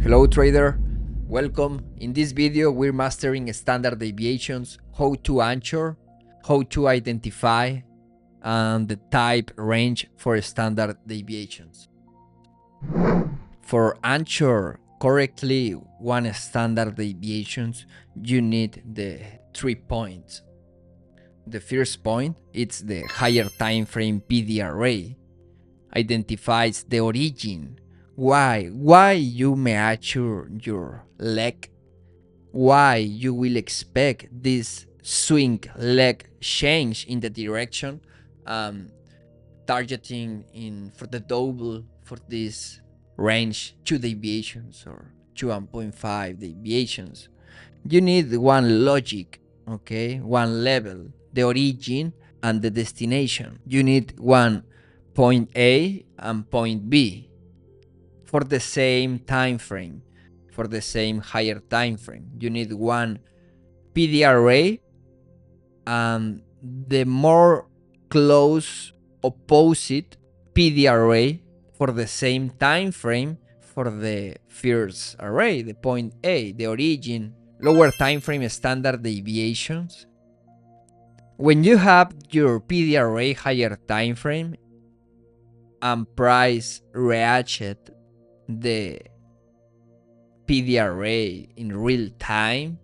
Hello trader, welcome. In this video we're mastering standard deviations, how to answer, how to identify, and the type range for standard deviations. For answer correctly one standard deviations, you need the 3 points. The first point, it's the higher time frame PD array, identifies the origin. Why you measure your leg? Why you will expect this swing leg change in the direction? Targeting in for the double for this range 2 deviations or 2.5 deviations. You need one logic, okay, one level, the origin and the destination. You need one point A and point B for the same time frame, for the same higher time frame. You need one PD array and the more close opposite PD array for the same time frame for the first array, the point A, the origin, lower time frame standard deviations. When you have your PD array higher time frame and price reached the PD array in real time,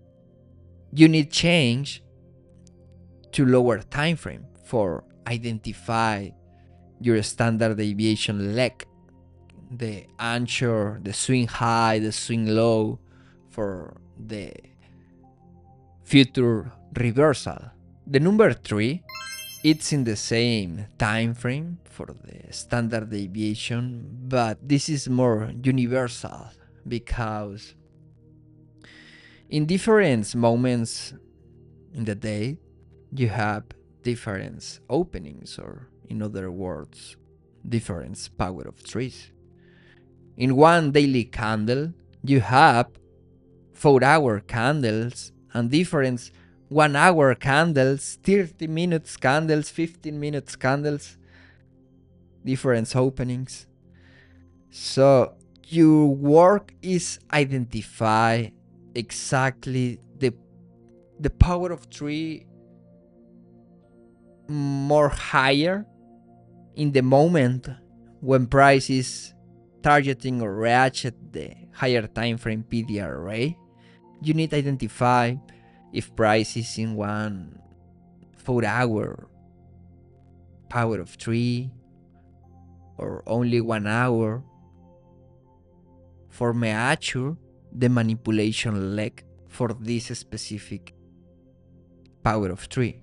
you need change to lower time frame for identify your standard deviation leg, the anchor, the swing high, the swing low for the future reversal. The number 3, it's in the same time frame for the standard deviation, but this is more universal because in different moments in the day you have different openings, or in other words, different power of 3s. In one daily candle you have 4-hour candles and different 1-hour candles, 30 minutes candles, 15 minutes candles, different openings. So your work is identify exactly the power of 3 more higher in the moment when price is targeting or reached the higher time frame PD array. You need to identify if price is in one 4-hour power of 3 or only 1 hour for measure the manipulation leg for this specific power of 3,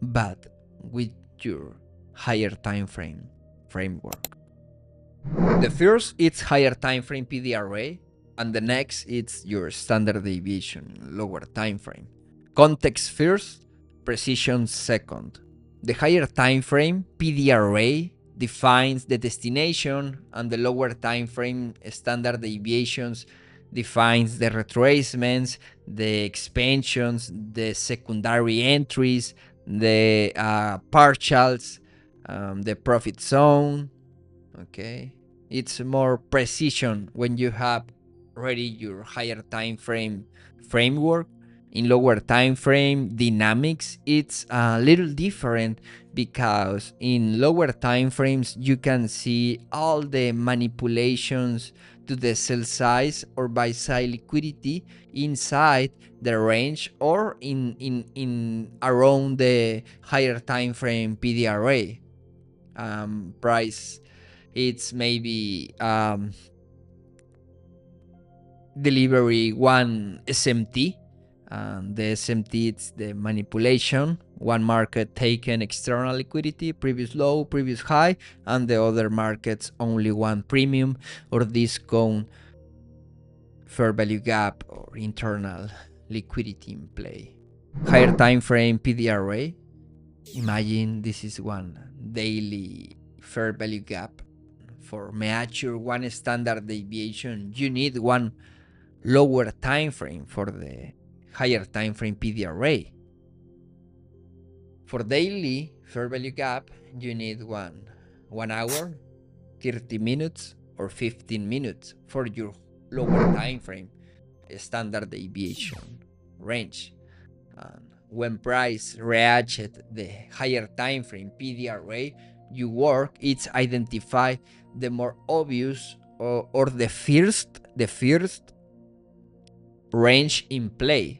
but with your higher time frame framework. The first it's higher time frame PD array, and the next it's your standard deviation lower time frame. Context first, precision second. The higher time frame PD array defines the destination, and the lower time frame standard deviations defines the retracements, the expansions, the secondary entries, the partials, the profit zone. Okay, it's more precision when you have already your higher time frame framework. In lower time frame dynamics, it's a little different because in lower time frames you can see all the manipulations to the sell size or buy side liquidity inside the range or in around the higher time frame PD array. Price, it's maybe delivery 1 SMT. The SMT, it's the manipulation. One market taken external liquidity, previous low, previous high, and the other markets only one premium or discount, fair value gap, or internal liquidity in play. Higher time frame PD array. Imagine this is one daily fair value gap. For measure one standard deviation, you need one lower time frame for the higher time frame PD array. For daily fair value gap, you need 1 hour, 30 minutes, or 15 minutes for your lower time frame, standard deviation range. And when price reached the higher time frame PDRA, you work it's identify the more obvious or the first range in play.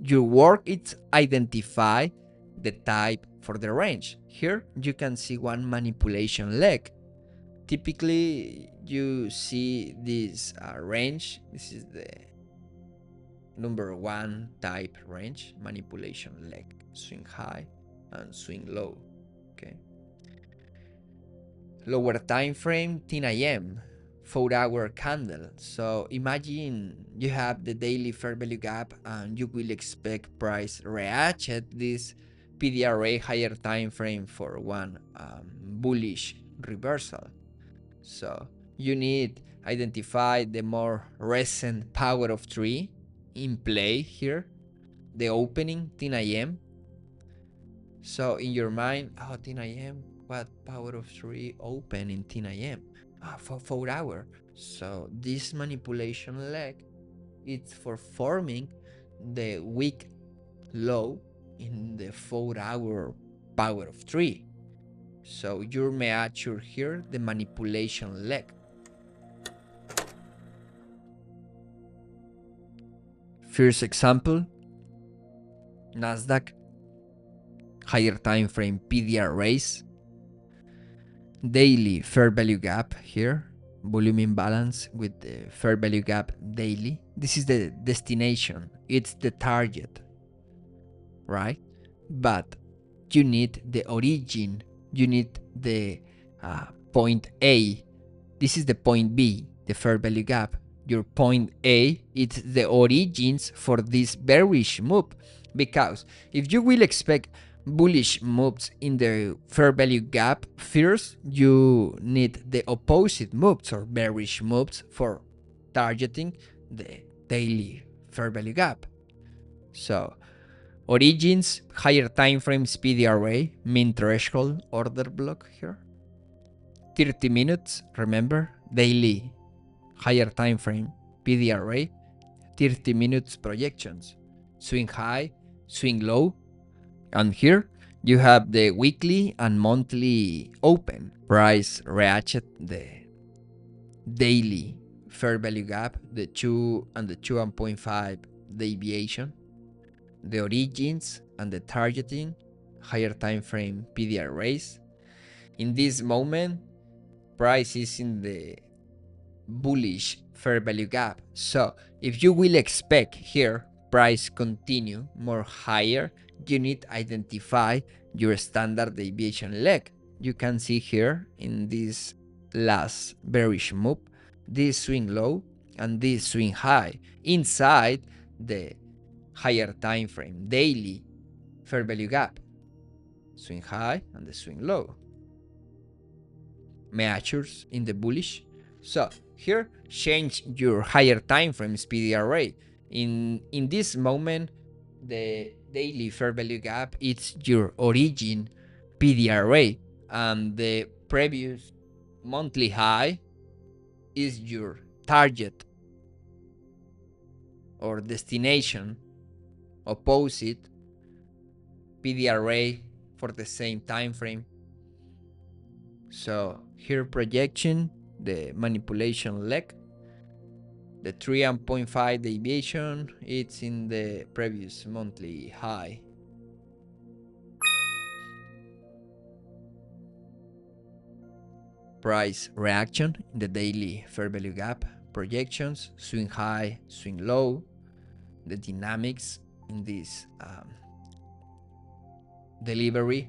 Your work is identify the type for the range. Here you can see one manipulation leg. Typically you see this range. This is the number one type range, manipulation leg, swing high and swing low. Okay. Lower time frame, 10 a.m., 4-hour candle. So imagine you have the daily fair value gap and you will expect price react at this PDRA higher time frame for one bullish reversal. So you need identify the more recent power of 3 in play here, the opening 10 a.m. So in your mind, 10 a.m., what power of 3 open in 10 a.m.? For 4 hours. So this manipulation leg, it's for forming the weak low in the 4-hour power of 3. So you mature here the manipulation leg. First example, Nasdaq, higher time frame PDR raise, daily fair value gap here, volume imbalance with the fair value gap daily. This is the destination, it's the target, right? But you need the origin, you need the point A. This is the point B, the fair value gap. Your point A, it's the origins for this bearish move, because if you will expect bullish moves in the fair value gap, first you need the opposite moves or bearish moves for targeting the daily fair value gap. So origins, higher time frame speedy array, mean threshold, order block here, 30 minutes, remember, daily higher time frame PD array, 30 minutes projections, swing high, swing low, and here you have the weekly and monthly open price ratchet, the daily fair value gap, the 2 and the 2.5 deviation, the origins and the targeting, higher time frame PD arrays. In this moment, price is in the bullish fair value gap. So if you will expect here price continue more higher, you need to identify your standard deviation leg. You can see here in this last bearish move, this swing low and this swing high inside the higher time frame daily fair value gap, swing high and the swing low matures in the bullish. So here change your higher time frame speedy array. In this moment, the daily fair value gap, it's your origin PD array, and the previous monthly high is your target or destination opposite PD array for the same time frame. So here projection, the manipulation leg, the 3.5 deviation, it's in the previous monthly high. Price reaction in the daily fair value gap, projections, swing high, swing low, the dynamics in this delivery,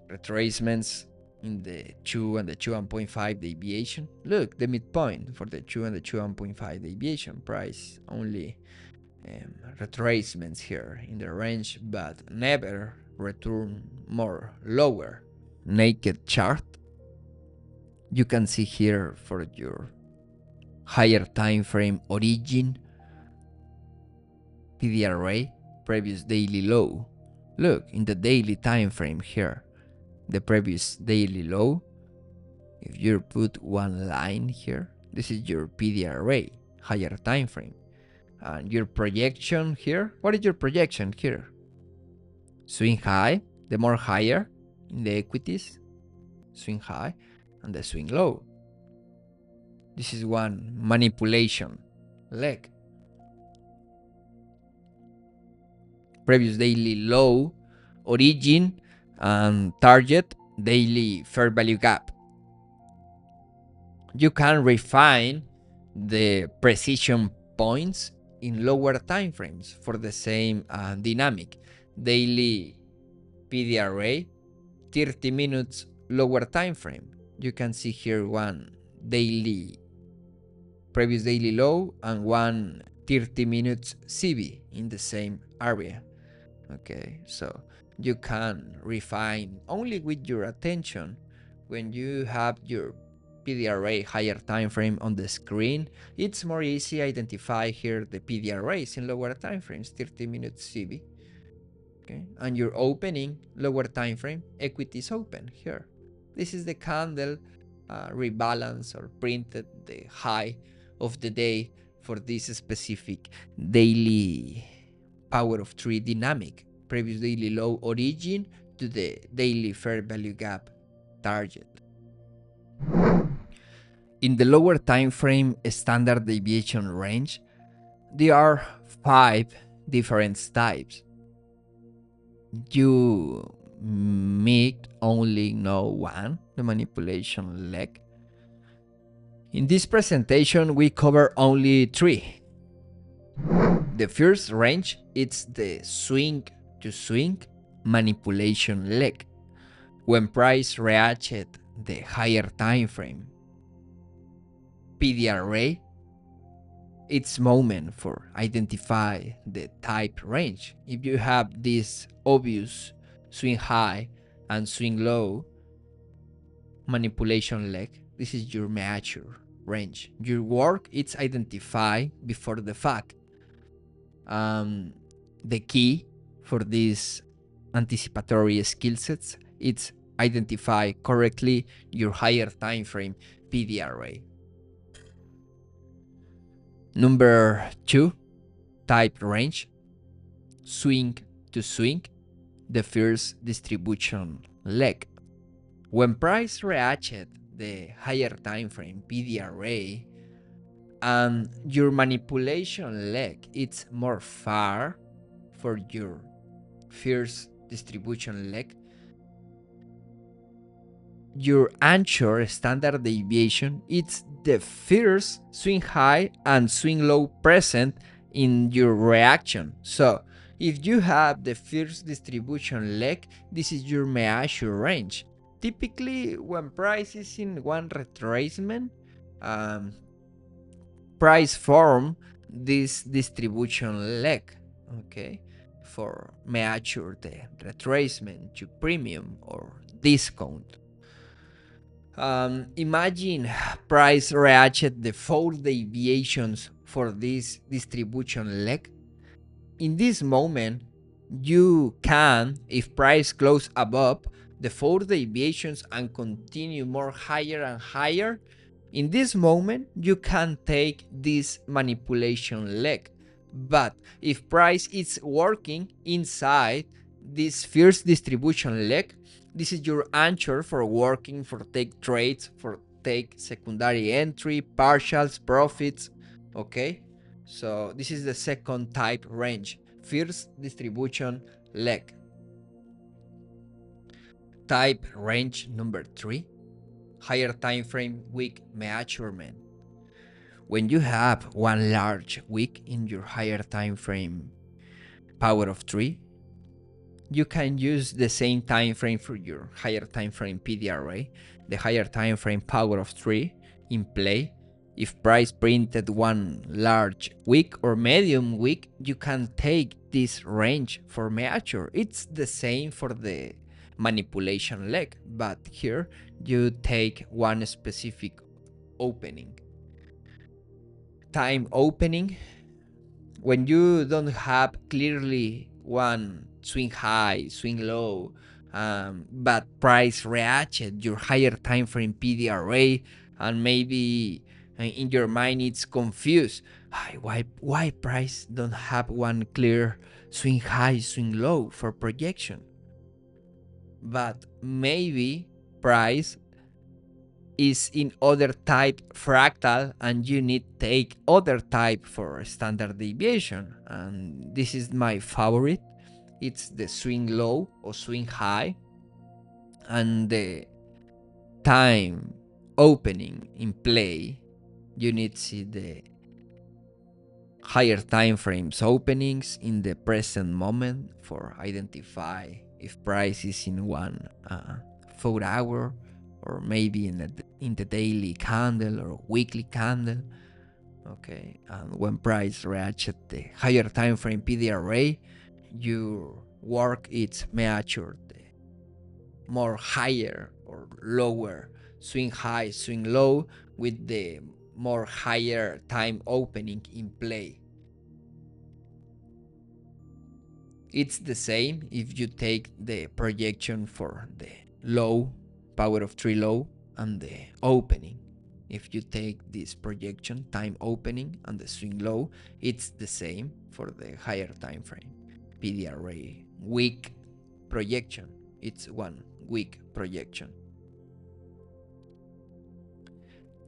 retracements in the 2 and the 2.5 deviation. Look, the midpoint for the 2 and the 2.5 deviation, price only retracements here in the range, but never return more lower. Naked chart, you can see here for your higher time frame origin PD array, previous daily low. Look in the daily time frame here, the previous daily low. If you put one line here, This is your PDRA, higher time frame. And your projection here, what is your projection here? Swing high, the more higher in the equities, swing high, and the swing low. This is one manipulation leg. Previous daily low, origin, and target daily fair value gap. You can refine the precision points in lower time frames for the same dynamic. Daily PDRA, 30 minutes lower time frame. You can see here one daily previous daily low and one 30 minutes CB in the same area. Okay, so you can refine only with your attention. When you have your PDRA higher time frame on the screen, it's more easy to identify here the PDRAs in lower time frames, 30 minutes CB. Okay, and your opening lower time frame, equities open here. This is the candle rebalance or printed the high of the day for this specific daily power of 3 dynamic, previous daily low origin to the daily fair value gap target. In the lower time frame standard deviation range, there are 5 different types. You may only know one, the manipulation leg. In this presentation, we cover only 3. The first range, it's the swing to swing manipulation leg, when price reached the higher time frame. PDRA, it's moment for identify the type range. If you have this obvious swing high and swing low manipulation leg, this is your mature range. Your work is identify before the fact. The key for these anticipatory skill sets, it's identify correctly your higher time frame PDRA. Number 2, type range, swing to swing, the first distribution leg. When price reached the higher time frame PDRA and your manipulation leg, it's more far for your first distribution leg, your anchor standard deviation, it's the first swing high and swing low present in your reaction. So if you have the first distribution leg, this is your measure range. Typically, when price is in one retracement, price form this distribution leg, okay, for measure the retracement to premium or discount. Imagine price reached the 4 deviations for this distribution leg. In this moment, you can, if price close above the 4 deviations and continue more higher and higher, in this moment, you can take this manipulation leg. But if price is working inside this first distribution leg, this is your anchor for working, for take trades, for take secondary entry, partials, profits, okay? So this is the second type range, first distribution leg. Type range number 3, higher time frame week measurement. When you have one large week in your higher time frame power of 3, you can use the same time frame for your higher time frame PDRA, the higher time frame power of 3 in play. If price printed one large week or medium week, you can take this range for mature. It's the same for the manipulation leg, but here you take one specific opening. Time opening, when you don't have clearly one swing high, swing low, but price reached your higher time frame PDRA, and maybe And in your mind, it's confused. Why price don't have one clear swing high, swing low for projection? But maybe price is in other type fractal, and you need take other type for standard deviation. And this is my favorite. It's the swing low or swing high, and the time opening in play. You need to see the higher time frames openings in the present moment for identify if price is in one 4 hour, or maybe in the daily candle or weekly candle. Okay, and when price reaches the higher time frame PDRA, your work is measured more higher or lower swing high, swing low, with the more higher time opening in play. It's the same if you take the projection for the low, power of 3 low, and the opening. If you take this projection, time opening, and the swing low, it's the same for the higher time frame. PDRA week projection, it's 1 week projection.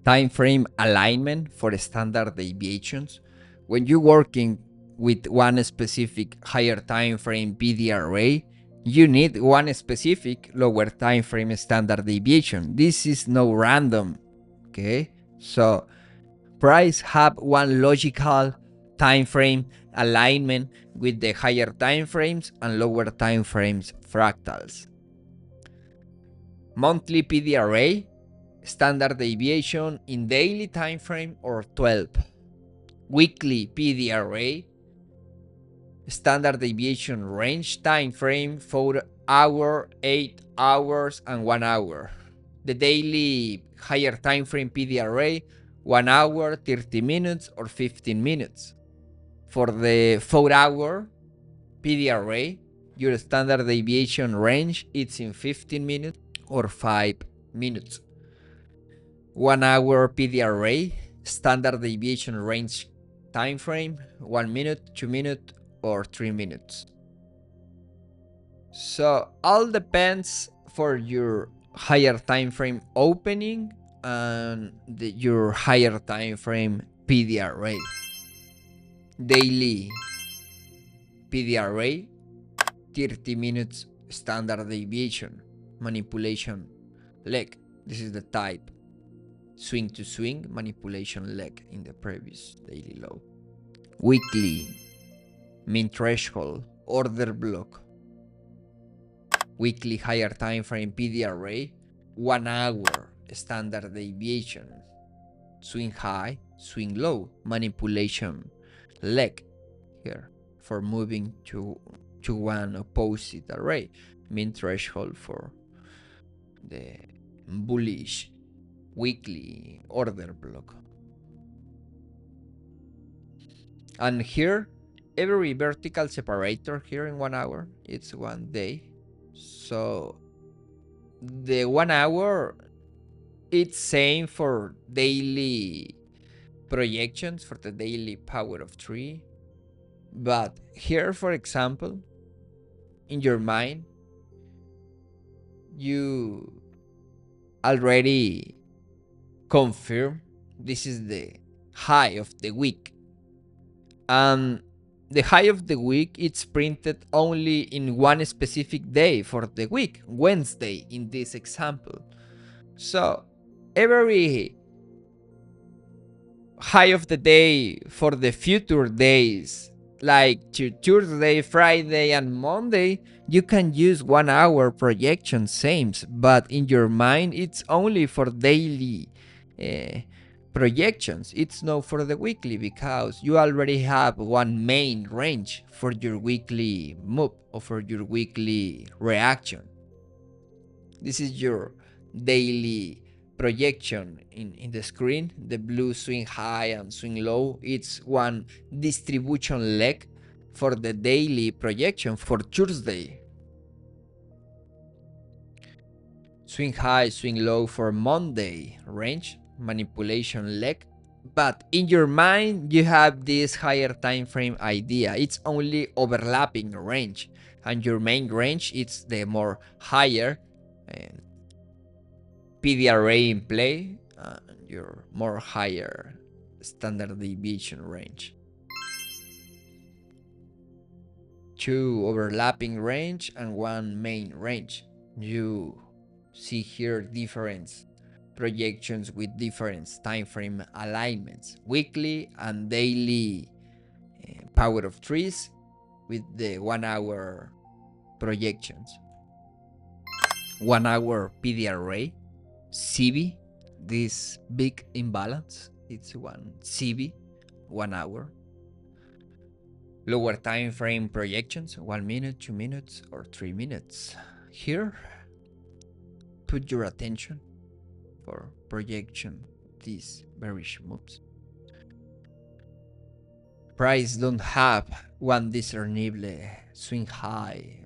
Time frame alignment for standard deviations. When you're working with one specific higher time frame PDRA, you need one specific lower time frame standard deviation. This is no random. Okay, so price have one logical time frame alignment with the higher time frames and lower time frames fractals. Monthly PDRA, standard deviation in daily time frame or 12. Weekly PDRA, standard deviation range time frame 4 hours, 8 hours, and 1 hour. The daily higher time frame PDRA, 1 hour, 30 minutes, or 15 minutes. For the 4 hour PDRA, your standard deviation range is in 15 minutes or 5 minutes. 1 hour PDRA, standard deviation range time frame, 1 minute, 2 minutes, or 3 minutes. So all depends for your higher time frame opening and your higher time frame PDRA. Daily PDRA, 30 minutes standard deviation, manipulation leg. This is the type. Swing to swing, manipulation leg in the previous daily low. Weekly, mean threshold, order block. Weekly higher time frame PDRA, 1 hour standard deviation. Swing high, swing low, manipulation leg here for moving to one opposite array. Mean threshold for the bullish weekly order block. And here, every vertical separator here in 1 hour, it's 1 day. So the 1 hour, it's same for daily projections, for the daily power of 3. But here, for example, in your mind, you already confirm this is the high of the week. And the high of the week, it's printed only in one specific day for the week, Wednesday in this example. So every high of the day for the future days, like Tuesday, Friday, and Monday, you can use 1 hour projection same, but in your mind it's only for daily projections. It's not for the weekly, because you already have one main range for your weekly move or for your weekly reaction. This is your daily projection in the screen. The blue swing high and swing low, it's one distribution leg for the daily projection for Tuesday. Swing high, swing low for Monday range, manipulation leg But in your mind, you have this higher time frame idea. It's only overlapping range, and your main range it's the more higher PDRA in play, and your more higher standard deviation range. Two overlapping range and one main range. You see here different projections with different time frame alignments, weekly and daily power of trees with the 1 hour projections. 1 hour PDRA, CB, this big imbalance, it's one CB, 1 hour. Lower time frame projections, 1 minute, 2 minutes, or 3 minutes. Here, put your attention for projection these bearish moves. Price don't have one discernible swing high,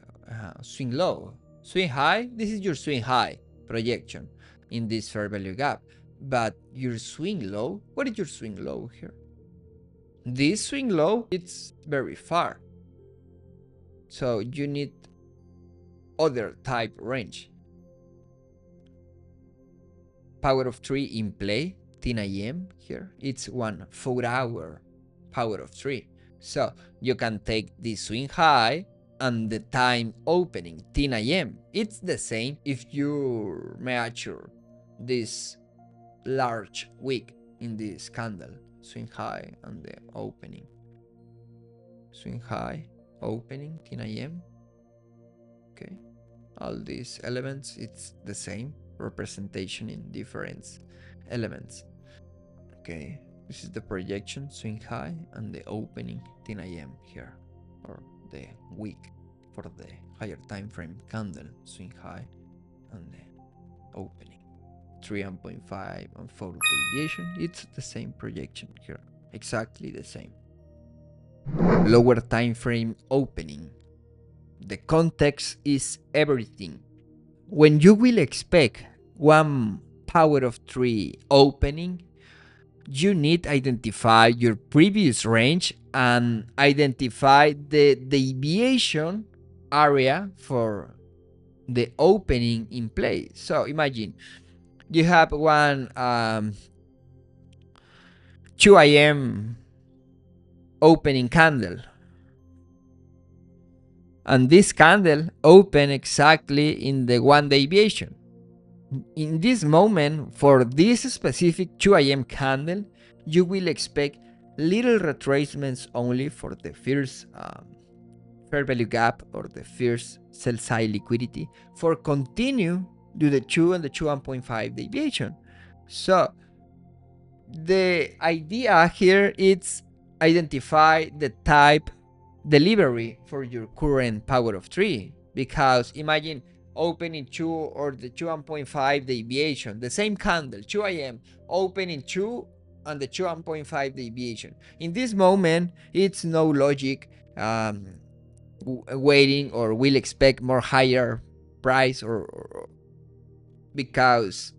swing low. Swing high, this is your swing high projection in this fair value gap. But your swing low, what is your swing low here? This swing low, it's very far. So you need other type range. Power of 3 in play, 10 a.m. here. It's 1 4 hour power of 3. So you can take this swing high and the time opening 10 a.m. It's the same if you measure this large wick in this candle. Swing high and the opening. Swing high, opening 10 a.m. Okay. All these elements, it's the same representation in different elements. Okay, this is the projection, swing high, and the opening 10 a.m. here, or the week for the higher time frame candle, swing high, and the opening. 3.5 and 4 deviation, it's the same projection here, exactly the same. Lower time frame opening. The context is everything. When you will expect one power of 3 opening, you need to identify your previous range and identify the deviation area for the opening in play. So imagine you have one 2 a.m. opening candle, and this candle open exactly in the 1 deviation. In this moment, for this specific 2 a.m. candle, you will expect little retracements only for the first fair value gap or the first sell side liquidity for continue to the 2 and the 2.5 deviation. So the idea here is identify the type delivery for your current power of 3, because imagine opening 2 or the 2.5 deviation, the same candle, 2 a.m. opening 2 and the 2.5 deviation. In this moment, it's no logic waiting or will expect more higher price or because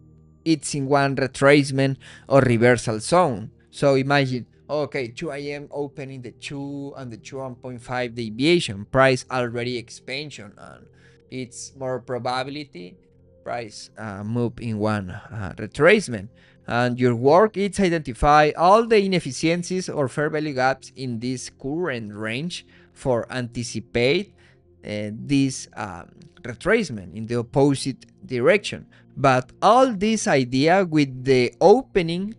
it's in one retracement or reversal zone. So imagine, okay, 2 a.m. opening the 2 and the 2.5 deviation, price already expansion, and it's more probability price move in one retracement. And your work is identify all the inefficiencies or fair value gaps in this current range for anticipate this retracement in the opposite direction. But all this idea with the opening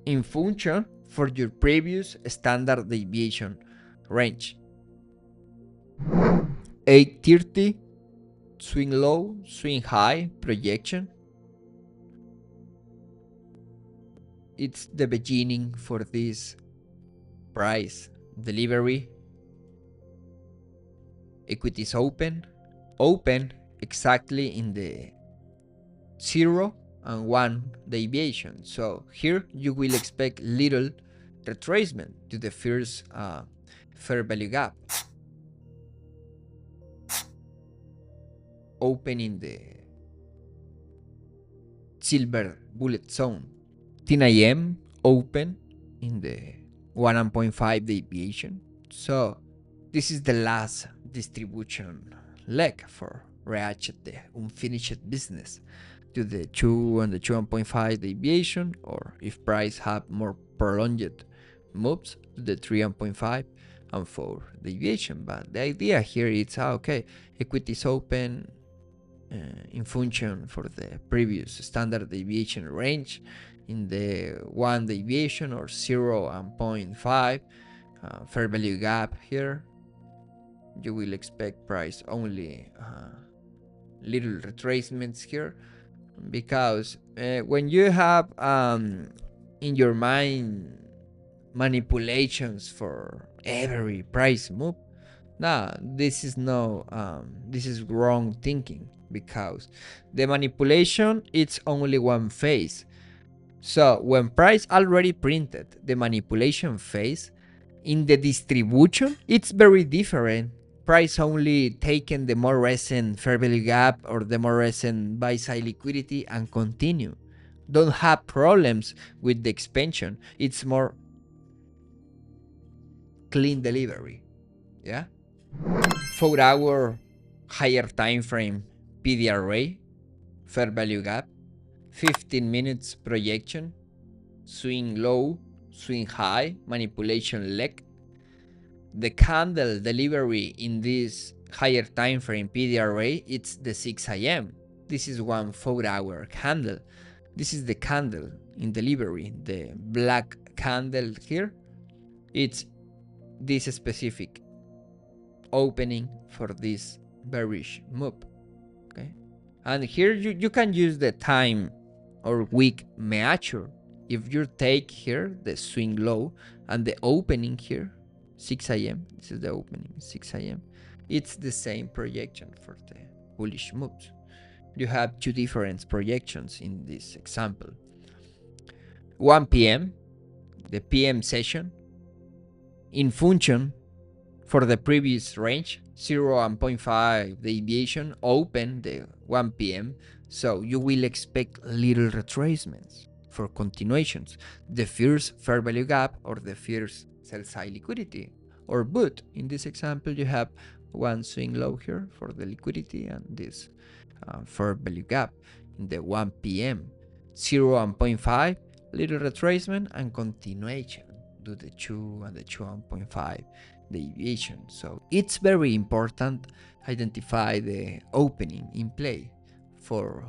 in function for your previous standard deviation range. 830 swing low, swing high projection. It's the beginning for this price delivery. Equities open exactly in the 0 and 1 deviation. So here you will expect little retracement to the first fair value gap. Open in the silver bullet zone. 10 a.m. open in the 1.5 deviation. So this is the last distribution leg for ratchet the unfinished business to the 2 and the 2.5 deviation, or if price have more prolonged moves to the 3.5 and 4 deviation. But the idea here is okay, equity is open in function for the previous standard deviation range in the 1 deviation or 0 and 0.5 fair value gap here. You will expect price only little retracements here, because when you have in your mind manipulations for every price move, this is this is wrong thinking, because the manipulation it's only one phase. So when price already printed the manipulation phase, in the distribution it's very different. Price only taken the more recent fair value gap or the more recent buy side liquidity and continue. Don't have problems with the expansion. It's more clean delivery. Yeah. 4-hour higher time frame PDRA, fair value gap, 15 minutes projection, swing low, swing high, manipulation leg. The candle delivery in this higher time frame PDRA, it's the 6 a.m. This is one 4-hour candle. This is the candle in delivery. The black candle here, it's this specific opening for this bearish move. Okay, and here you can use the time or week measure. If you take here the swing low and the opening here 6 a.m. this is the opening 6 a.m. it's the same projection for the bullish moves. You have two different projections in this example. 1 p.m. the PM session in function for the previous range 0 and 0.5 deviation open the 1 p.m. so you will expect little retracements for continuations, the first fair value gap or the first sell side liquidity, or both. In this example you have one swing low here for the liquidity and this fair value gap in the 1 p.m. 0 and 0.5 little retracement and continuation to the 2 and the 2.5 deviation. So it's very important identify the opening in play for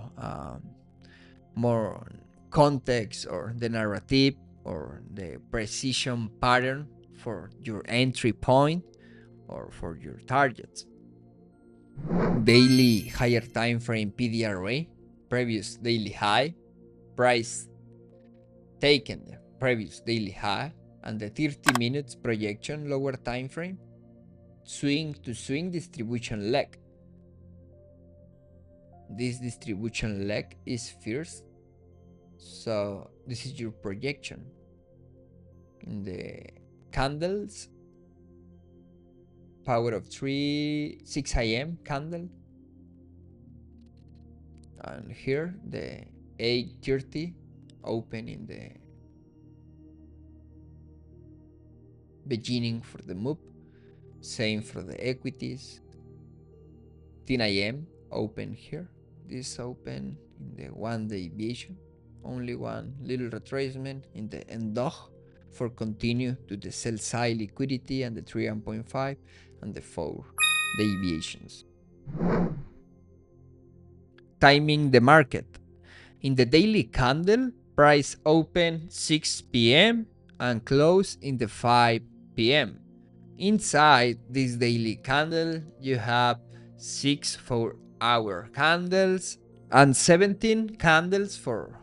more context or the narrative or the precision pattern for your entry point or for your targets. Daily higher time frame PDRA, previous daily high, price taken the previous daily high, and the 30 minutes projection lower time frame, swing to swing distribution leg. This distribution leg is first, so this is your projection in the candles, power of 3 6 a.m. candle, and here the 8:30 open in the beginning for the move. Same for the equities, 10 a.m. open here, this open in the 1 deviation, only one little retracement in the end for continue to the sell side liquidity and the 3.5 and the 4 deviations. Timing the market. In the daily candle, price open 6 p.m. and close in the 5 p.m. Inside this daily candle, you have 6 4-hour candles and 17 candles for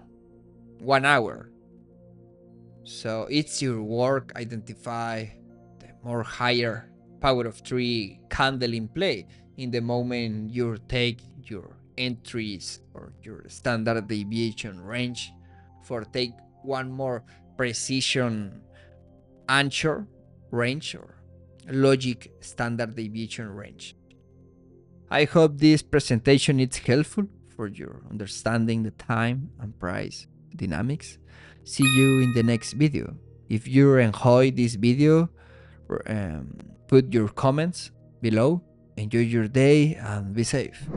1 hour. So it's your work identify the more higher power of 3 candle in play in the moment you take your entries or your standard deviation range for take one more precision anchor range or logic standard deviation range. I hope this presentation is helpful for your understanding the time and price dynamics. See you in the next video. If you enjoy this video, put your comments below. Enjoy your day and be safe.